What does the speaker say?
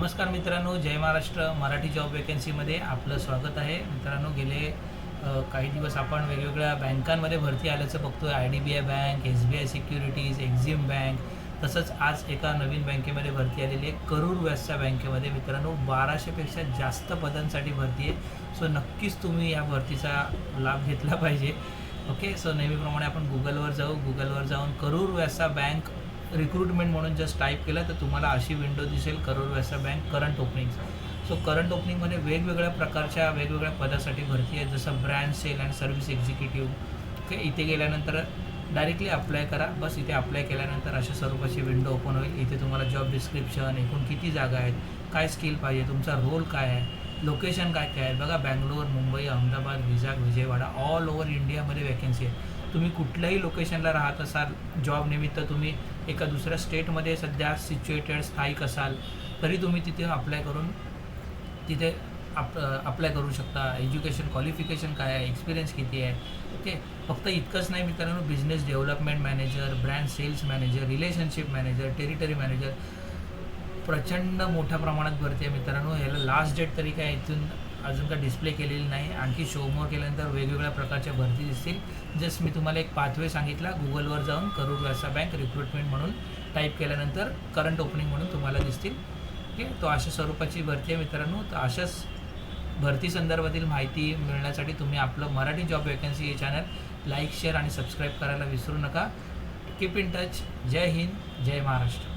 नमस्कार मित्रांनो, जय महाराष्ट्र. मराठी जॉब वेकन्सीमध्ये आपलं स्वागत आहे. मित्रांनो, गेले काही दिवस आपण वेगवेगळ्या बँकांमध्ये भरती आल्याचं बघतोय. IDBI bank, SBI securities, Exim bank, तसंच आज एका नवीन बँकेमध्ये भरती आलेली आहे, करूर व्यास्य बँकेमध्ये. मित्रांनो, 1200पेक्षा जास्त पदांसाठी भरती आहे. सो नक्कीच तुम्ही या भरतीचा लाभ घेतला पाहिजे. ओके, सो नेहमीप्रमाणे आपण गुगलवर जाऊन करूर व्यास्य बँक रिक्रुटमेंट म्हणून जस्ट टाईप केलं तर तुम्हाला अशी विंडो दिसेल, Karur Vysya bank current openings. So current ओपनिंगमध्ये वेगवेगळ्या प्रकारच्या वेगवेगळ्या पदासाठी भरती आहे, जसं branch sale and service executive. Okay, इथे गेल्यानंतर डायरेक्टली अप्लाय करा. बस इथे अप्लाय केल्यानंतर अशा स्वरूपाची विंडो ओपन होईल. इथे तुम्हाला जॉब डिस्क्रिप्शन, एकूण किती जागा आहेत, काय स्किल पाहिजे, तुमचा रोल काय आहे, लोकेशन काय काय आहे. बघा, बँगलोर, मुंबई, अहमदाबाद, विजयवाडा, ऑल ओव्हर इंडियामध्ये वॅकन्सी आहे. तुम्ही कुठल्याही लोकेशनला राहत असाल, जॉब निमित्त तुम्ही एका दुसऱ्या स्टेटमध्ये सध्या सिच्युएटेड स्थायिक असाल, तरी तुम्ही तिथे अप्लाय करून तिथे अप्लाय करू शकता. एज्युकेशन क्वालिफिकेशन काय आहे, एक्सपिरियन्स किती आहे. ओके, फक्त इतकंच नाही मित्रांनो, business development manager, brand sales manager, relationship manager, territory manager, प्रचंड मोठ्या प्रमाणात भरती आहे मित्रांनो. याला लास्ट डेट तरी काय इथून अजून काय डिस्प्ले केलेली नाही. आणखी शोमोर केल्यानंतर वेगवेगळ्या प्रकारच्या भरती दिसतील. जस्ट मी तुम्हाला एक पाथवे सांगितला. गुगलवर जाऊन करूर व्यास्य बँक रिक्रुटमेंट म्हणून टाईप केल्यानंतर करंट ओपनिंग म्हणून तुम्हाला दिसतील. ओके, तो अशा स्वरूपाची भरती आहे मित्रांनो. तर अशाच भरती संदर्भातील माहिती मिळण्यासाठी तुम्ही आपलं मराठी जॉब वेकन्सी हे चॅनल लाईक, शेअर आणि सबस्क्राईब करायला विसरू नका. Keep in touch. जय हिंद, जय महाराष्ट्र.